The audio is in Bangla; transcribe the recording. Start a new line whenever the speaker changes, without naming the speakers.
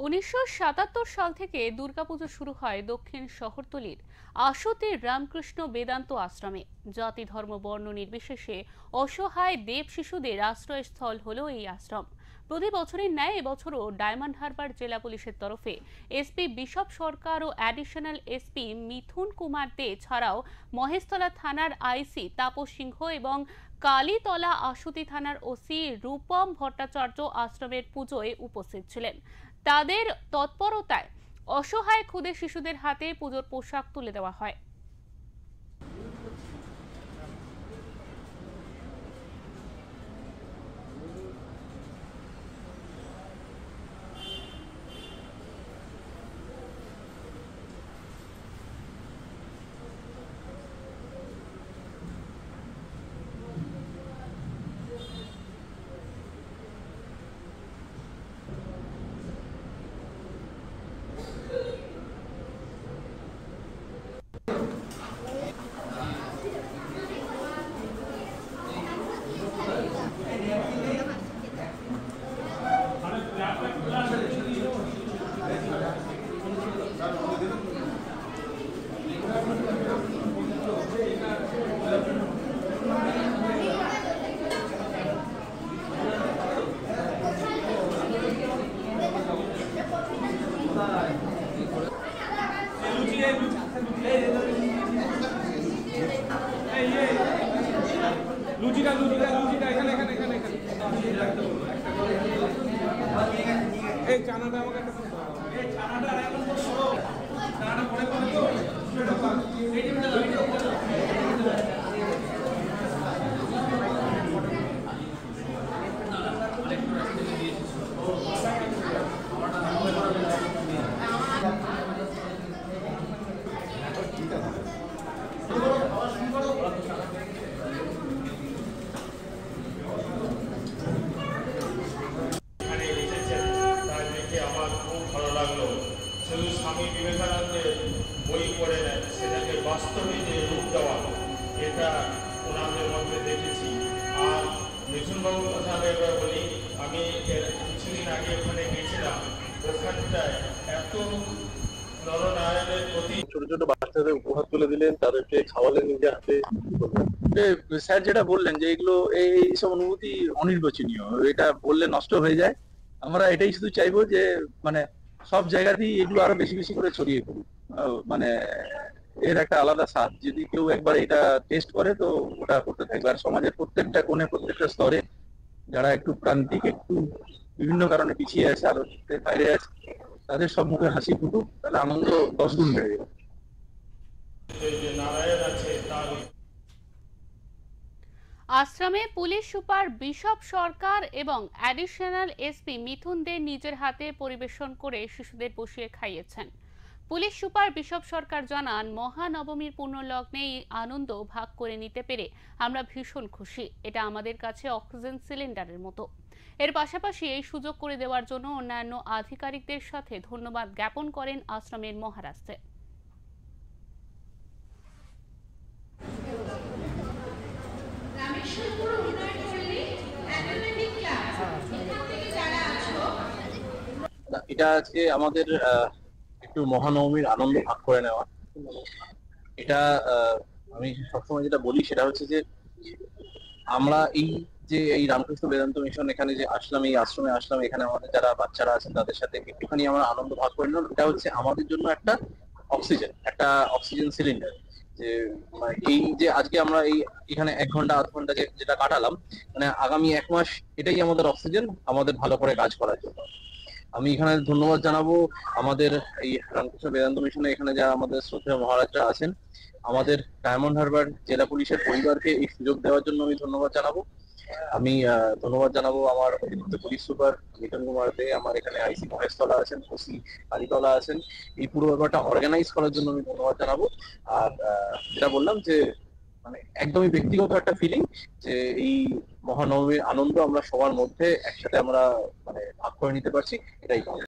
1977 সাল থেকে দুর্গাপুজো শুরু হয় দক্ষিণ শহরতলির আশুতির রামকৃষ্ণ বেদান্ত আশ্রমে। জাতি ধর্ম বর্ণ নির্বিশেষে অসহায় দেব শিশুদের আশ্রয়স্থল হলো এই আশ্রম। প্রতি বছরের ন্যায় এবছরও ডায়মন্ড হারবার জেলা পুলিশের তরফে এসপি বিশপ সরকার ও অ্যাডিশনাল এসপি মিথুন কুমার দে ছাড়াও মহেশতলা থানার আইসি তাপস সিংহ এবং কালীতলা আশুতি থানার ওসি রূপম ভট্টাচার্য আশ্রমের পুজোয় উপস্থিত ছিলেন। তাদের তৎপরতায় অসহায় ক্ষুদে শিশুদের হাতে পুজোর পোশাক তুলে দেওয়া হয়।
লুচিটা এখানে এই চানাটা আমাকে একটা এই চানাটা এখন তো সরো চানাটা পরে তো
শুধু স্বামী বিবেকানন্দের বই পড়ে নেন, সেটাকে বাস্তবে যে রূপ দেওয়া, এটা ওনাদের মধ্যে দেখেছি। আর মিঠুনবাবুর কথা আমি এবার বলি, আমি কিছুদিন আগে ওখানে গেছিলাম, ওখানটায় এত নরনারায়ণের প্রতি
ছোট ছোট বাচ্চাদের উপহার তুলে দিলেন, তাদেরকে খাওয়ালেন নিজে হাতে। স্যার যেটা বললেন যে এগুলো এইসব অনুভূতি অনির্বচনীয়, এটা বললে নষ্ট হয়ে যায়। আমরা এটাই শুধু চাইবো যে মানে সব জায়গাতেই এগুলো আরো বেশি বেশি করে ছড়িয়ে পড়ুক। মানে এর একটা আলাদা স্বাদ, যদি কেউ একবার এটা টেস্ট করে তো ওটা করতে থাকবে। আর সমাজের প্রত্যেকটা কোণে প্রত্যেকটা স্তরে যারা একটু প্রান্তিক, একটু বিভিন্ন কারণে পিছিয়ে আছে, আরো বাইরে আছে, তাদের সব মুখে হাসি ফুটুক, তাহলে আনন্দ 10 গুণ বেড়ে যাবে।
আশ্রমে পুলিশ সুপার বিশপ সরকার এবং অ্যাডিশনাল এসপি মিথুন দে নিজের হাতে পরিবেশন করে শিশুদের বসিয়ে খাইয়েছেন। পুলিশ সুপার বিশপ সরকার জানান, মহানবমীর পুণ্যলগ্নে এই আনন্দ ভাগ করে নিতে পেরে আমরা ভীষণ খুশি। এটা আমাদের কাছে অক্সিজেন সিলিন্ডারের মতো। এর পাশাপাশি এই সুযোগ করে দেওয়ার জন্য অন্যান্য আধিকারিকদের সাথে ধন্যবাদ জ্ঞাপন করেন আশ্রমের মহারাজকে।
এটা আজকে আমাদের একটু মহানবমীর আনন্দ ভাগ করে নেওয়া। এটা আমি সবসময় যেটা বলি সেটা হচ্ছে যে আমরা এই রামকৃষ্ণ বেদান্ত মিশন এখানে যে আসলাম, এই আশ্রমে আসলাম, এখানে আমাদের যারা বাচ্চারা আছেন তাদের সাথে একটুখানি আমরা আনন্দ ভাগ করে নিলাম। এটা হচ্ছে আমাদের জন্য একটা অক্সিজেন সিলিন্ডার। যে এই যে আজকে আমরা এখানে 1 ঘন্টা 8 ঘন্টা যেটা কাটালাম, মানে আগামী 1 মাস এটাই আমাদের অক্সিজেন, আমাদের ভালো করে কাজ করার জন্য। আমি এখানে ধন্যবাদ জানাবো আমাদের এই রামকৃষ্ণ বেদান্ত মিশনে এখানে যারা আমাদের শ্রদ্ধেয় মহারাজরা আছেন, আমাদের ডায়মন্ড হারবার জেলা পুলিশের পরিবারকে এই সুযোগ দেওয়ার জন্য আমি ধন্যবাদ জানাবো। আমি ধন্যবাদ জানাবো আমার অতিরিক্ত পুলিশ সুপার মিঠুন কুমার দে, আমার এখানে আইসি মহেশতলা আছেন, ওসি কালীতলা আছেন। এই পুরো ব্যাপারটা অর্গানাইজ করার জন্য আমি ধন্যবাদ জানাবো। আর যেটা বললাম যে মানে একদমই ব্যক্তিগত একটা ফিলিং, যে এই মহানবমীর আনন্দ আমরা সবার মধ্যে একসাথে আমরা মানে ভাগ করে নিতে পারছি, এটাই।